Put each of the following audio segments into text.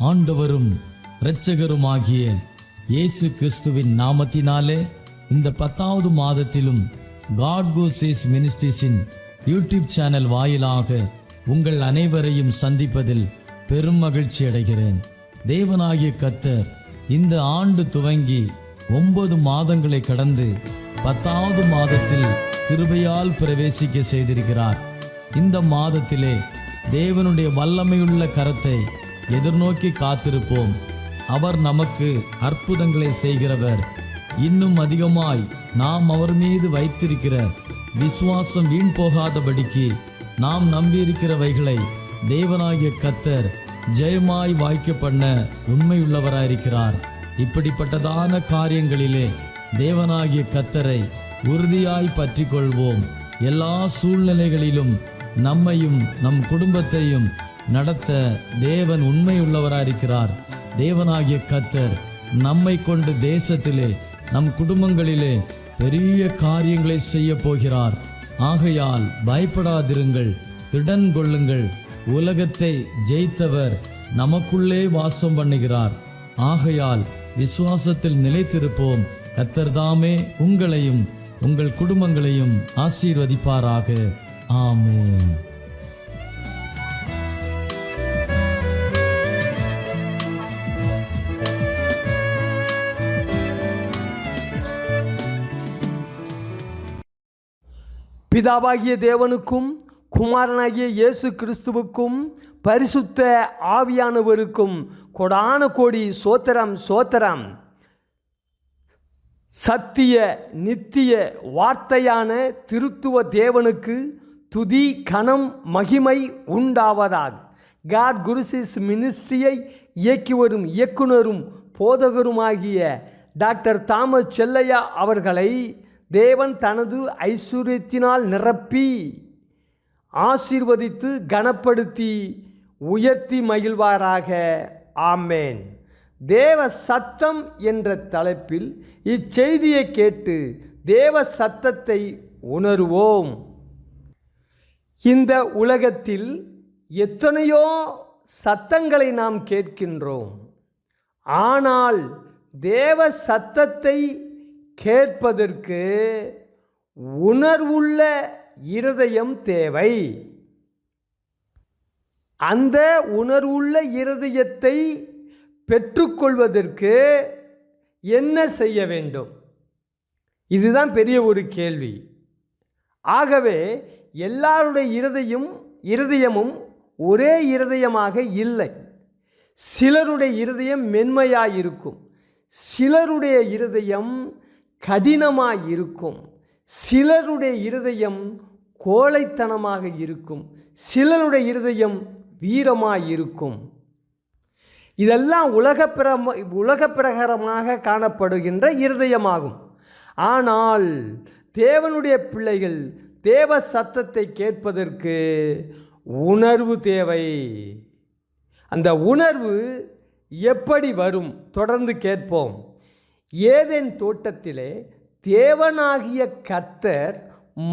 ஆண்டவரும் இரட்சகருமாகிய இயேசு கிறிஸ்துவின் நாமத்தினாலே இந்த 10வது மாதத்திலும் காட் கோசேஸ் மினிஸ்ட்ரீஸின் யூடியூப் சேனல் வாயிலாக உங்கள் அனைவரையும் சந்திப்பதில் பெரும் மகிழ்ச்சி அடைகிறேன். தேவனாகிய கர்த்தர் இந்த ஆண்டு துவங்கி 9 மாதங்களை கடந்து 10வது மாதத்தில் கிருபையால் பிரவேசிக்க செய்திருக்கிறார். இந்த மாதத்திலே தேவனுடைய வல்லமையுள்ள கரத்தை எதிர்நோக்கி காத்திருப்போம். அவர் நமக்கு அற்புதங்களை செய்கிறவர். இன்னும் அதிகமாய் நாம் அவர் மீது வைத்திருக்கிற விசுவாசம் வீண் போகாதபடிக்கு நாம் நம்பியிருக்கிறவைகளை தேவனாகிய கர்த்தர் ஜெயமாய் வாய்க்க பண்ண உண்மையுள்ளவராயிருக்கிறார். இப்படிப்பட்டதான காரியங்களிலே தேவனாகிய கர்த்தரை உறுதியாய் பற்றி கொள்வோம். எல்லா சூழ்நிலைகளிலும் நம்மையும் நம் குடும்பத்தையும் நடத்த தேவன் உண்மையுள்ளவராயிருக்கிறார். தேவனாகிய கர்த்தர் நம்மை கொண்டு தேசத்திலே நம் குடும்பங்களிலே பெரிய காரியங்களை செய்ய போகிறார். ஆகையால் பயப்படாதிருங்கள், திடன் கொள்ளுங்கள். உலகத்தை ஜெயித்தவர் நமக்குள்ளே வாசம் பண்ணுகிறார். ஆகையால் விசுவாசத்தில் நிலைத்திருப்போம். கர்த்தர் தாமே உங்களையும் உங்கள் குடும்பங்களையும் ஆசீர்வதிப்பாராக. ஆமென். பிதாவாகிய தேவனுக்கும் குமாரனாகிய இயேசு கிறிஸ்துவுக்கும் பரிசுத்த ஆவியானவருக்கும் கொடான கோடி சோத்திரம் சோத்திரம். சத்திய நித்திய வார்த்தையான திருத்துவ தேவனுக்கு துதி கனம் மகிமை உண்டாவதாக. காட் குருசிஸ் மினிஸ்ட்ரியை இயக்கி வரும் இயக்குனரும் போதகருமாகிய டாக்டர் தாமஸ் செல்லையா அவர்களை தேவன் தனது ஐஸ்வர்யத்தினால் நிரப்பி ஆசீர்வதித்து கனப்படுத்தி உயர்த்தி மகிழ்வாராக. ஆமேன். தேவ சத்தம் என்ற தலைப்பில் இச்செய்தியை கேட்டு தேவ சத்தத்தை உணர்வோம். இந்த உலகத்தில் எத்தனையோ சத்தங்களை நாம் கேட்கின்றோம். ஆனால் தேவ சத்தத்தை கேட்பதற்கு உணர்வுள்ள இருதயம் தேவை. அந்த உணர்வுள்ள இருதயத்தை பெற்றுக்கொள்வதற்கு என்ன செய்ய வேண்டும்? இதுதான் பெரிய ஒரு கேள்வி. ஆகவே எல்லாருடைய இருதயமும் ஒரே இருதயமாக இல்லை. சிலருடைய இருதயம் மென்மையாயிருக்கும், சிலருடைய இருதயம் கடினமாக இருக்கும், சிலருடைய இருதயம் கோழைத்தனமாக இருக்கும், சிலருடைய இருதயம் வீரமாக இருக்கும். இதெல்லாம் உலக பிரகாரமாக காணப்படுகின்ற இருதயமாகும். ஆனால் தேவனுடைய பிள்ளைகள் தேவ சத்தத்தை கேட்பதற்கு உணர்வு தேவை. அந்த உணர்வு எப்படி வரும்? தொடர்ந்து கேட்போம். ஏதேன் தோட்டத்திலே தேவனாகிய கர்த்தர்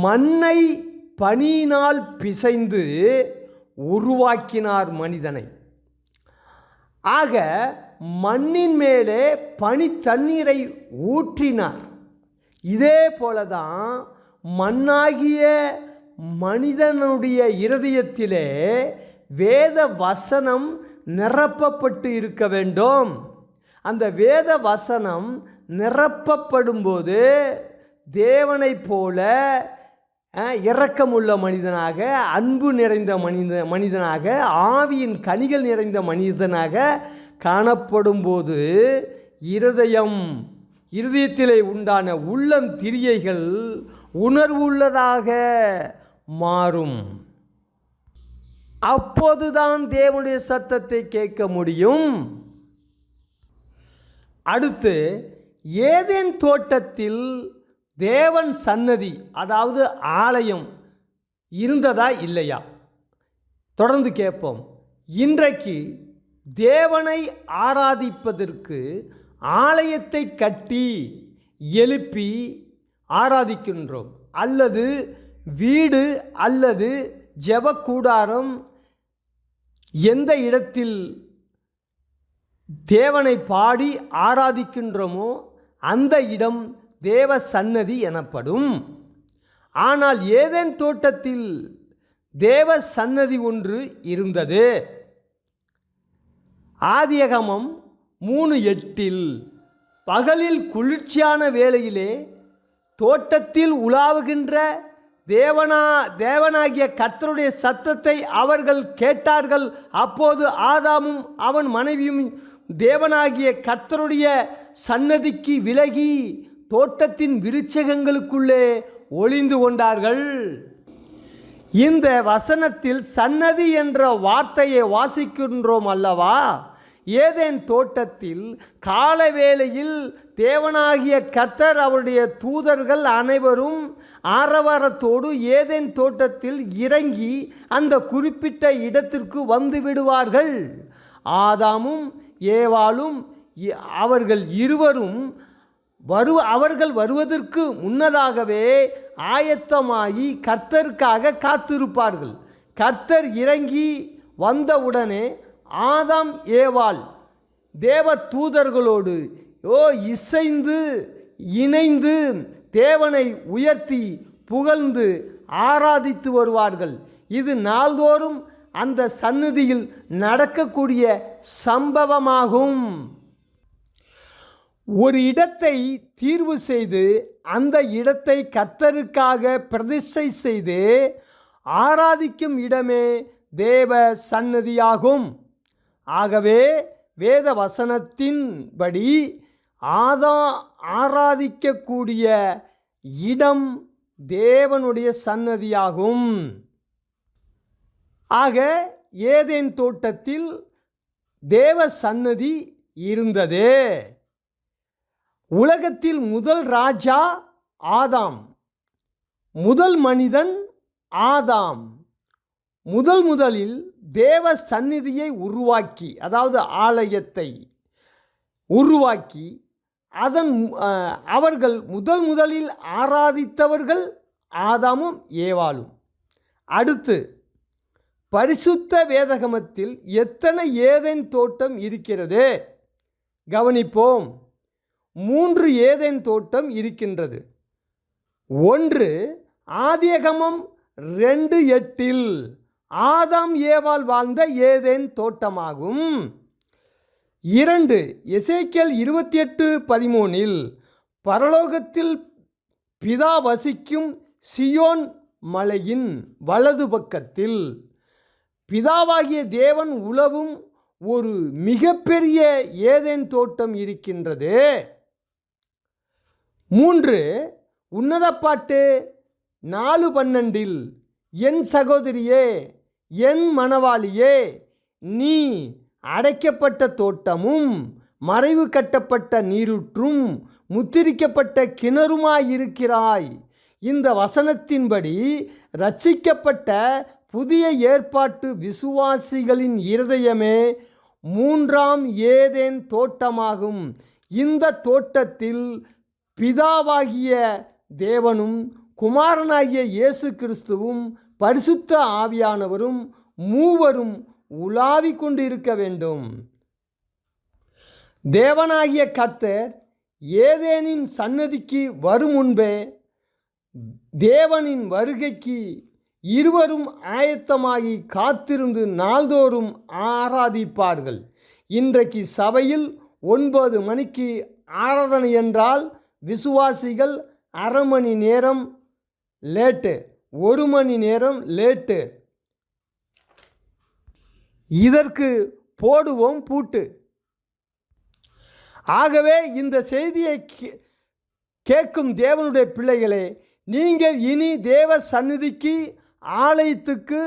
மண்ணை பனியினால் பிசைந்து உருவாக்கினார் மனிதனை. ஆக மண்ணின் மேலே பனி தண்ணீரை ஊற்றினார். இதே போலதான் மண்ணாகிய மனிதனுடைய இருதயத்திலே வேத வசனம் நிரப்பப்பட்டு இருக்க வேண்டும். அந்த வேத வசனம் நிரப்பப்படும்போது தேவனைப் போல இரக்கமுள்ள மனிதனாக, அன்பு நிறைந்த மனிதனாக, ஆவியின் கனிகள் நிறைந்த மனிதனாக காணப்படும்போது இருதயத்திலே உண்டான உள்ளம் திரியைகள் உணர்வுள்ளதாக மாறும். அப்போதுதான் தேவனுடைய சத்தத்தை கேட்க முடியும். அடுத்து, ஏதேன் தோட்டத்தில் தேவன் சன்னதி, அதாவது ஆலயம் இருந்ததா இல்லையா? தொடர்ந்து கேட்போம். இன்றைக்கு தேவனை ஆராதிப்பதற்கு ஆலயத்தை கட்டி எழுப்பி ஆராதிக்கின்றோம். அல்லது வீடு அல்லது ஜெபக்கூடாரம் எந்த இடத்தில் தேவனை பாடி ஆராதிக்கின்றோமோ அந்த இடம் தேவ சந்நிதி எனப்படும். ஆனால் ஏதேன் தோட்டத்தில் தேவ சந்நிதி ஒன்று இருந்தது. ஆதியாகமம் 3:8 பகலில் குளிர்ச்சியான வேளையிலே தோட்டத்தில் உலாவுகின்ற தேவனாகிய கர்த்தருடைய சத்தத்தை அவர்கள் கேட்டார்கள். அப்போது ஆதாமும் அவன் மனைவியும் தேவனாகிய கர்த்தருடைய சன்னதிக்கு விலகி தோட்டத்தின் விருட்சகங்களுக்குள்ளே ஒளிந்து கொண்டார்கள். இந்த வசனத்தில் சன்னதி என்ற வார்த்தையை வாசிக்கின்றோம் அல்லவா? ஏதேன் தோட்டத்தில் காலவேளையில் தேவனாகிய கர்த்தர் அவருடைய தூதர்கள் அனைவரும் ஆரவாரத்தோடு ஏதேன் தோட்டத்தில் இறங்கி அந்த குறிப்பிட்ட இடத்திற்கு வந்து விடுவார்கள். ஆதாமும் ஏவாளும் அவர்கள் இருவரும் அவர்கள் வருவதற்கு முன்னதாகவே ஆயத்தமாகி கர்த்தருக்காக காத்திருப்பார்கள். கர்த்தர் இறங்கி வந்தவுடனே ஆதாம் ஏவாள் தேவ தூதர்களோடு இசைந்து இணைந்து தேவனை உயர்த்தி புகழ்ந்து ஆராதித்து வருவார்கள். இது நாள்தோறும் அந்த சந்நிதியில் நடக்கக்கூடிய சம்பவமாகும். ஒரு இடத்தை தீர்வு செய்து அந்த இடத்தை கர்த்தருக்காக பிரதிஷ்டை செய்து ஆராதிக்கும் இடமே தேவ சந்நிதியாகும். ஆகவே வேத வசனத்தின்படி ஆராதிக்கக்கூடிய இடம் தேவனுடைய சந்நிதியாகும். ஆக ஏதேன் தோட்டத்தில் தேவ சந்நிதி இருந்தது. உலகத்தில் முதல் ராஜா ஆதாம், முதல் மனிதன் ஆதாம். முதலில் தேவ சந்நிதியை உருவாக்கி, அதாவது ஆலயத்தை உருவாக்கி அவர்கள் முதலில் ஆராதித்தவர்கள் ஆதாமும் ஏவாளும். அடுத்து பரிசுத்த வேதகமத்தில் எத்தனை ஏதேன் தோட்டம் இருக்கிறது? கவனிப்போம். 3 ஏதேன் தோட்டம் இருக்கின்றது. ஒன்று ஆதியாகமம் 2:8 ஆதாம் ஏவாள் வாழ்ந்த ஏதேன் தோட்டமாகும். 2 எசேக்கியேல் 28:13 பரலோகத்தில் பிதா வசிக்கும் சியோன் மலையின் வலது பக்கத்தில் பிதாவாகிய தேவன் உலவும் ஒரு மிகப்பெரிய ஏதேன் தோட்டம் இருக்கின்றது. 3 உன்னத பாட்டு 4:12 என் சகோதரியே, என் மணவாளியே, நீ அடைக்கப்பட்ட தோட்டமும் மறைவு கட்டப்பட்ட நீரூற்றும் முத்திரிக்கப்பட்ட கிணறுமாயிருக்கிறாய். இந்த வசனத்தின்படி ரட்சிக்கப்பட்ட புதிய ஏற்பாட்டு விசுவாசிகளின் இருதயமே 3ஆம் ஏதேன் தோட்டமாகும். இந்த தோட்டத்தில் பிதாவாகிய தேவனும் குமாரனாகிய இயேசு கிறிஸ்துவும் பரிசுத்த ஆவியானவரும் மூவரும் உலாவிக் கொண்டு இருக்க வேண்டும். தேவனாகிய கர்த்தர் ஏதேனின் சன்னதிக்கு வரும் முன்பே தேவனின் வருகைக்கு இருவரும் ஆயத்தமாகி காத்திருந்து நாள்தோறும் ஆராதிப்பார்கள். இன்றைக்கு சபையில் 9 மணிக்கு ஆராதனை என்றால் விசுவாசிகள் அரை மணி நேரம் லேட்டு, 1 மணி நேரம் லேட்டு. இதற்கு போடுவோம் பூட்டு. ஆகவே இந்த செய்தியை கேட்கும் தேவனுடைய பிள்ளைகளே, நீங்கள் இனி தேவ சந்நிதிக்கு ஆலயத்துக்கு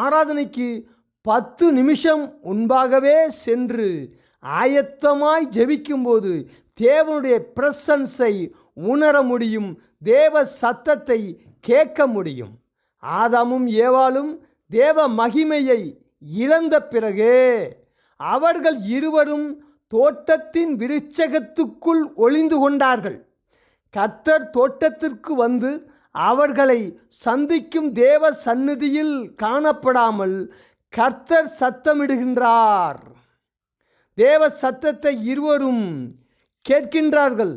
ஆராதனைக்கு 10 நிமிஷம் முன்பாகவே சென்று ஆயத்தமாய் ஜெபிக்கும்போது தேவனுடைய பிரசன்ஸை உணர முடியும், தேவ சத்தத்தை கேட்க முடியும். ஆதாமும் ஏவாளும் தேவ மகிமையை இழந்த பிறகு அவர்கள் இருவரும் தோட்டத்தின் விருட்சகத்துக்குள் ஒளிந்து கொண்டார்கள். கர்த்தர் தோட்டத்திற்கு வந்து அவர்களை சந்திக்கும் தேவ சந்நிதியில் காணப்படாமல் கர்த்தர் சத்தமிடுகின்றார். தேவ சத்தத்தை இருவரும் கேட்கின்றார்கள்.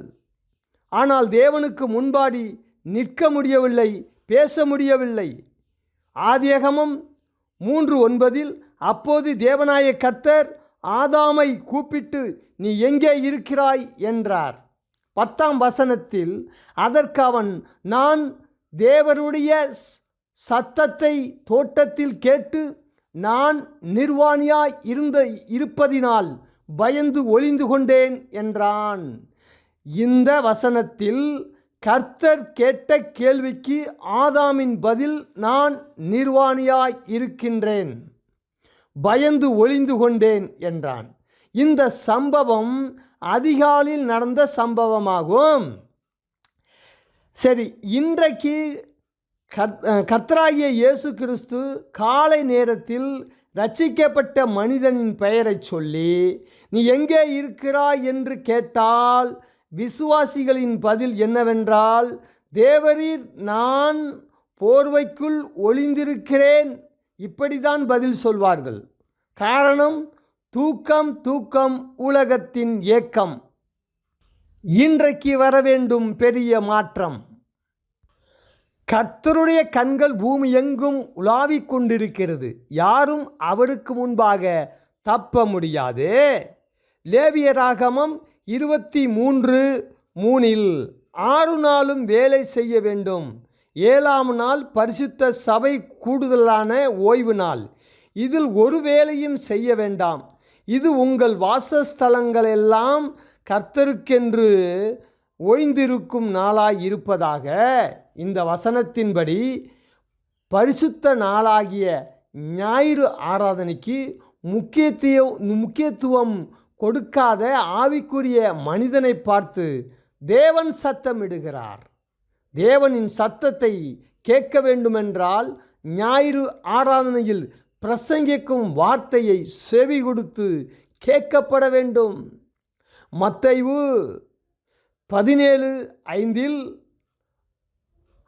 ஆனால் தேவனுக்கு முன்பாடி நிற்க முடியவில்லை, பேச முடியவில்லை. ஆதியாகமம் 3:9 அப்போது தேவனாய கர்த்தர் ஆதாமை கூப்பிட்டு, நீ எங்கே இருக்கிறாய் என்றார். 10ஆம் வசனத்தில் அதற்கு அவன், நான் தேவனுடைய சத்தத்தை தோட்டத்தில் கேட்டு நான் நிர்வாணியாய் இருப்பதினால் பயந்து ஒளிந்து கொண்டேன் என்றான். இந்த வசனத்தில் கர்த்தர் கேட்ட கேள்விக்கு ஆதாமின் பதில், நான் நிர்வாணியாய் இருக்கின்றேன், பயந்து ஒளிந்து கொண்டேன் என்றான். இந்த சம்பவம் அதிகாலையில் நடந்த சம்பவமாகும். சரி, இன்றைக்கு கர்த்தராகிய இயேசு கிறிஸ்து காலை நேரத்தில் ரட்சிக்கப்பட்ட மனிதனின் பெயரை சொல்லி, நீ எங்கே இருக்கிறாய் என்று கேட்டால் விசுவாசிகளின் பதில் என்னவென்றால், தேவரீர், நான் போர்வைக்குள் ஒளிந்திருக்கிறேன், இப்படிதான் பதில் சொல்வார்கள். காரணம், தூக்கம் தூக்கம் உலகத்தின் ஏக்கம். இன்றைக்கு வர வேண்டும் பெரிய மாற்றம். கர்த்தருடைய கண்கள் பூமி எங்கும் உலாவிக் கொண்டிருக்கிறது, யாரும் அவருக்கு முன்பாக தப்ப முடியாது. லேவியராகமம் 23:3 6 நாளும் வேலை செய்ய வேண்டும், 7ஆம் நாள் பரிசுத்த சபை கூடுதலான ஓய்வு நாள், இதில் ஒரு வேலையும் செய்ய வேண்டாம், இது உங்கள் வாசஸ்தலங்களெல்லாம் கர்த்தருக்கென்று ஓய்ந்திருக்கும் நாளாய் இருப்பதாக. இந்த வசனத்தின்படி பரிசுத்த நாளாகிய ஞாயிறு ஆராதனைக்கு முக்கியத்துவம் கொடுக்காத ஆவிக்குரிய மனிதனை பார்த்து தேவன் சத்தமிடுகிறார். தேவனின் சத்தத்தை கேட்க வேண்டுமென்றால் ஞாயிறு ஆராதனையில் பிரசங்கிக்கும் வார்த்தையை செவி கொடுத்து கேட்கப்பட வேண்டும். மத்தேயு 17:5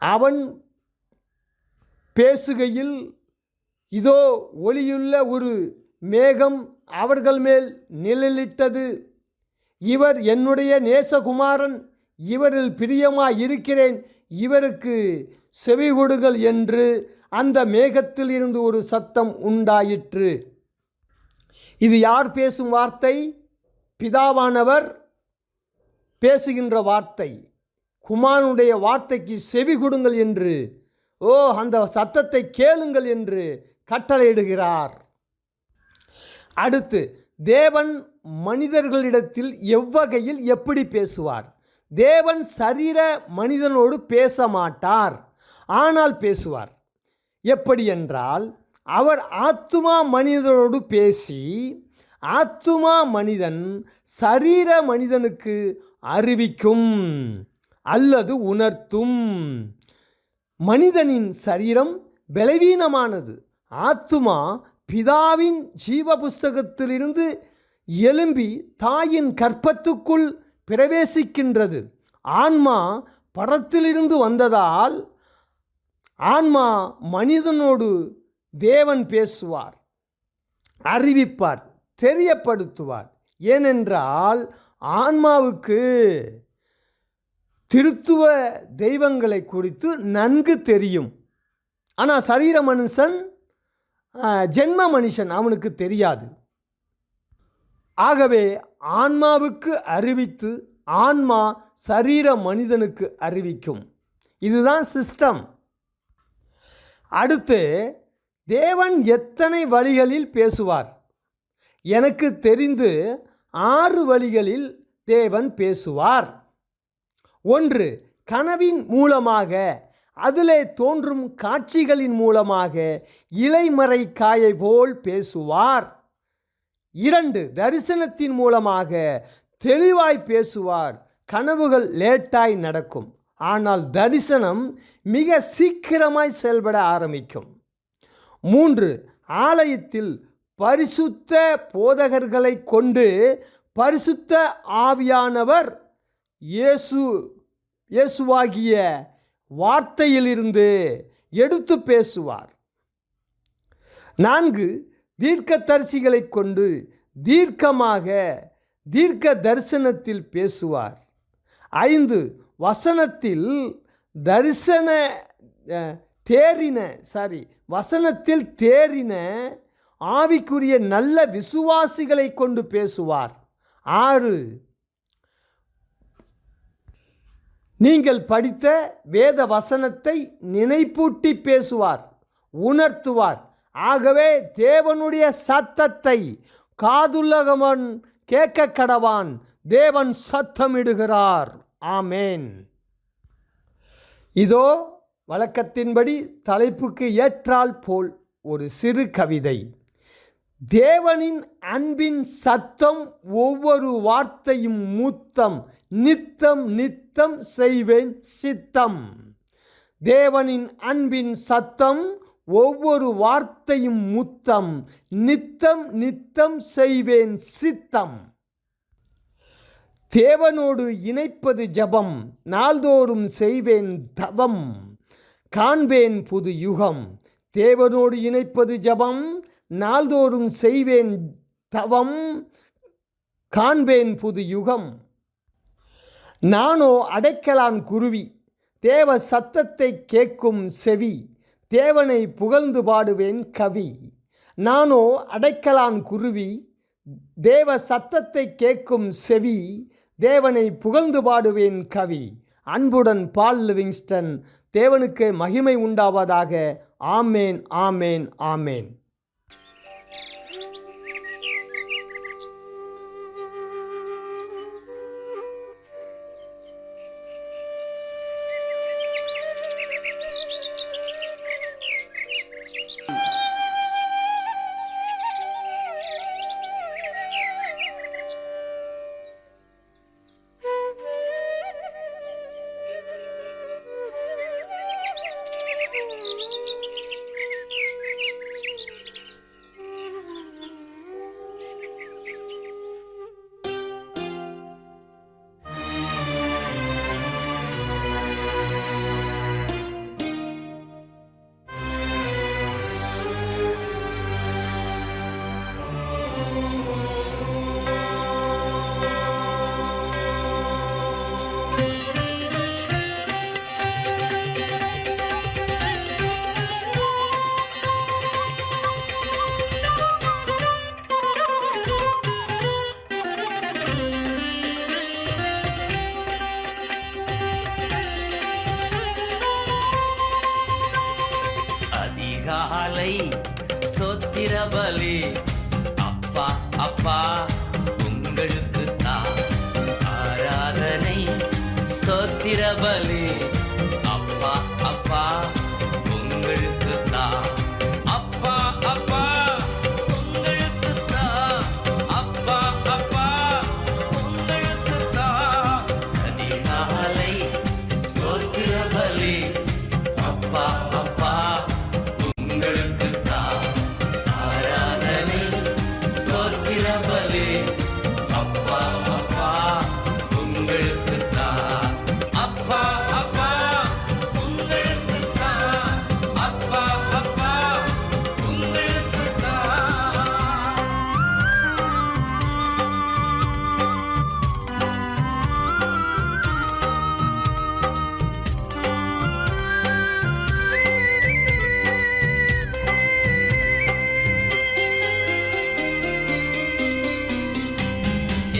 அவன் பேசுகையில், இதோ ஒளியுள்ள ஒரு மேகம் அவர்கள் மேல் நிழலிட்டது, இவர் என்னுடைய நேசகுமாரன், இவரில் பிரியமாய் இருக்கிறேன், இவருக்கு செவி கொடுங்கள் என்று அந்த மேகத்தில் இருந்து ஒரு சத்தம் உண்டாயிற்று. இது யார் பேசும் வார்த்தை? பிதாவானவர் பேசுகின்ற வார்த்தை. குமாரனுடைய வார்த்தைக்கு செவி கொடுங்கள் என்று, அந்த சத்தத்தை கேளுங்கள் என்று கட்டளையிடுகிறார். அடுத்து, தேவன் மனிதர்களிடத்தில் எவ்வகையில் எப்படி பேசுவார்? தேவன் சரீர மனிதனோடு பேச மாட்டார், ஆனால் பேசுவார். எப்படி என்றால், அவர் ஆத்துமா மனிதனோடு பேசி, ஆத்துமா மனிதன் சரீர மனிதனுக்கு அறிவிக்கும் அல்லது உணர்த்தும். மனிதனின் சரீரம் பலவீனமானது, ஆத்துமா பிதாவின் ஜீவ புஸ்தகத்திலிருந்து எழும்பி தாயின் கற்பத்துக்குள் பிரவேசிக்கின்றது. ஆன்மா படத்திலிருந்து வந்ததால் ஆன்மா மனிதனோடு தேவன் பேசுவார், அறிவிப்பார், தெரியப்படுத்துவார். ஏனென்றால் ஆன்மாவுக்கு திருத்துவ தெய்வங்களை குறித்து நன்கு தெரியும். ஆனால் சரீர மனுஷன், ஜென்ம மனுஷன், அவனுக்கு தெரியாது. ஆகவே ஆன்மாவுக்கு அறிவித்து ஆன்மா சரீர மனிதனுக்கு அறிவிக்கும். இதுதான் சிஸ்டம். அடுத்து, தேவன் எத்தனை வழிகளில் பேசுவார்? எனக்கு தெரிந்து 6 வழிகளில் தேவன் பேசுவார். 1, கனவின் மூலமாக, அதிலே தோன்றும் காட்சிகளின் மூலமாக இலைமறை காயை போல் பேசுவார். 2, தரிசனத்தின் மூலமாக தெளிவாய் பேசுவார். கனவுகள் லேட்டாய் நடக்கும், ஆனால் தரிசனம் மிக சீக்கிரமாய் செயல்பட ஆரம்பிக்கும். 3, ஆலயத்தில் பரிசுத்த போதகர்களை கொண்டு பரிசுத்த ஆவியானவர் இயேசுவாகிய வார்த்தையிலிருந்து எடுத்து பேசுவார். 4, தீர்க்கதரிசிகளை கொண்டு தீர்க்கமாக தீர்க்க தரிசனத்தில் பேசுவார். 5 வசனத்தில் வசனத்தில் தேறின ஆவிக்குரிய நல்ல விசுவாசிகளை கொண்டு பேசுவார். 6 நீங்கள் படித்த வேத வசனத்தை நினைப்பூட்டி பேசுவார், உணர்த்துவார். ஆகவே தேவனுடைய சத்தத்தை காதுள்ளவன் கேட்க கடவான். தேவன் சத்தமிடுகிறார். ஆமேன். இதோ வழக்கத்தின்படி தலைப்புக்கு ஏற்றால் போல் ஒரு சிறு கவிதை. தேவனின் அன்பின் சத்தம் ஒவ்வொரு வார்த்தையும் முத்தம், நித்தம் நித்தம் செய்வேன் சித்தம். தேவனின் அன்பின் சத்தம் ஒவ்வொரு வார்த்தையும் முத்தம், நித்தம் நித்தம் செய்வேன் சித்தம். தேவனோடு இணைப்பது ஜபம், நாள்தோறும் செய்வேன் தவம், காண்பேன் புது யுகம். தேவனோடு இணைப்பது ஜபம், நாள்தோறும் செய்வேன் தவம், காண்பேன் புது யுகம். நானோ அடைக்கலான் குருவி, தேவ சத்தத்தை கேட்கும் செவி, தேவனை புகழ்ந்து பாடுவேன் கவி. நானோ அடைக்கலான் குருவி, தேவ சத்தத்தை கேட்கும் செவி, தேவனை புகழ்ந்து பாடுவேன் கவி. அன்புடன் பால் லிவிங்ஸ்டன். தேவனுக்கு மகிமை உண்டாவதாக. ஆமேன், ஆமேன், ஆமேன். அதிகாலை ஸ்தோத்திர பலி, அப்பா அப்பா உங்களுக்கு தான் ஆராதனை. ஸ்தோத்திர பலி, அப்பா அப்பா உங்களுக்கு தான். அப்பா அப்பா உங்களுக்கு தான். அப்பா அப்பா உங்களுக்கு தான். அதிகாலை ஸ்தோத்திர பலி, அப்பா அப்பா உங்களுக்கு தான் ஆராதனை. ஸ்தோத்திர பலி, அப்பா அப்பா உங்களுக்கு தான். அப்பா அப்பா உங்களுக்கு தான். அப்பா அப்பா உங்களுக்கு தான்.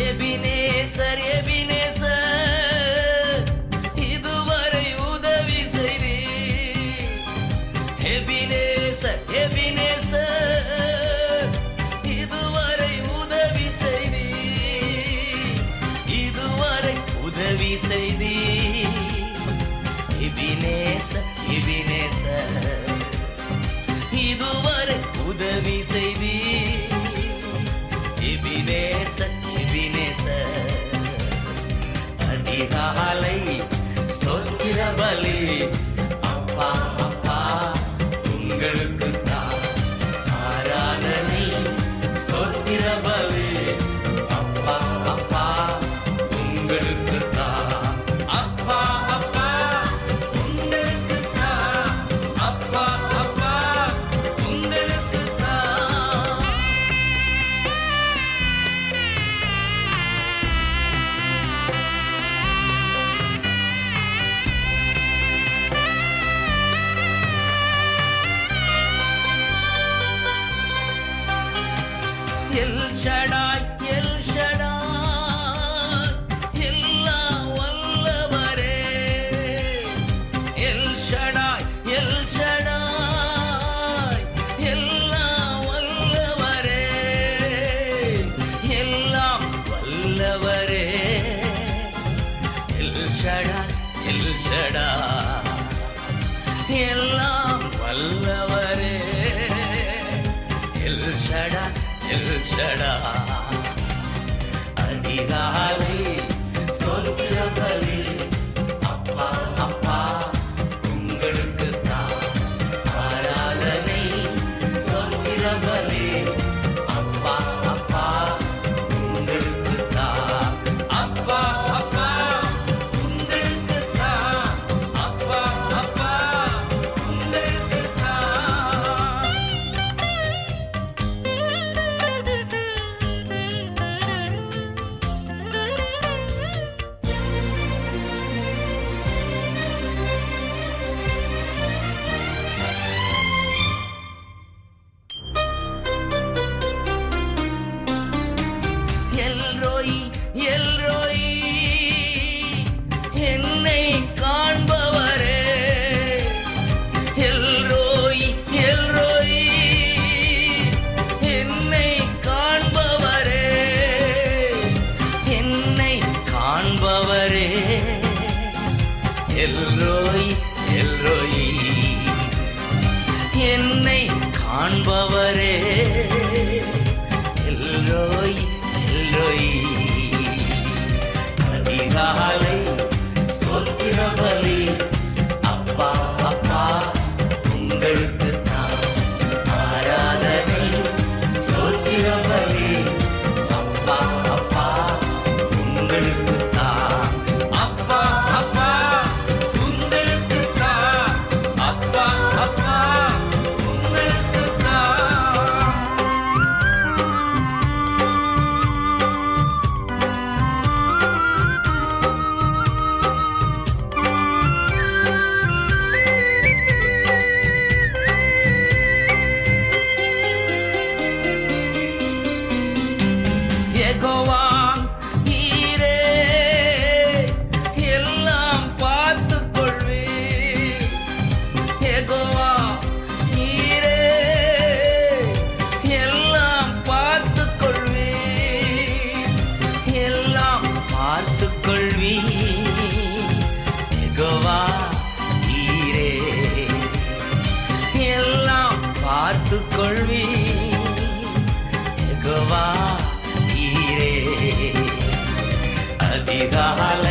எபினேசர் எபினேசர் இதுவரை உதவி செய்தீர். எபினேசர் எபினேசர் இதுவரை உதவி செய்தீர். இதுவரை உதவி செய்தீர். எபினேசர் எபினேசர் இதுவரை உதவி செய்தீர். Ebenezer Ebenezer. அதிகாலை ஸ்தோத்திர பலி, அப்பா அப்பா உங்களுக்கு தான் ஆராதனை. ஸ்தோத்திர பலி, அப்பா அப்பா உங்களுக்கு தான். அப்பா அப்பா உங்களுக்கு தான். அப்பா அப்பா உங்களுக்கு தான். அடடா அதிகாலை ஸ்தோத்திர பலி அப்பா அப்பா உங்களுக்கு தான் ஆராதனை ஸ்தோத்திர பலி அப்பா அப்பா உங்களுக்கு தான் அப்பா அப்பா உங்களுக்கு தான் அப்பா அப்பா உங்களுக்கு தான். எல்ரோயி எல்ரோயி என்னை காண்பவரே எல்ரோயி எல்ரோயி என்னை காண்பவரே என்னை காண்பவரே எல்ரோயி எல்ரோயி என்னை காண்பவரே எல்ரோயி எல்ரோயி அதிகாலை ஸ்தோத்திர பலி அப்பா அப்பா உங்களுக்கு தான் ஆராதனை ஸ்தோத்திர பலி அப்பா அப்பா உங்களுக்கு தான் அப்பா அப்பா உங்களுக்கு தான் அப்பா அப்பா உங்களுக்கு தான். யெகோவா நீரே எல்லாம் பார்த்துக் கொள்வீர். யெகோவா நீரே எல்லாம் பார்த்துக் கொள்வீர். எல்லாம் பார்த்துக் கொள்வீர். யெகோவா நீரே எல்லாம் பார்த்துக் கொள்வீர். யெகோவா நீரே அதிகாலை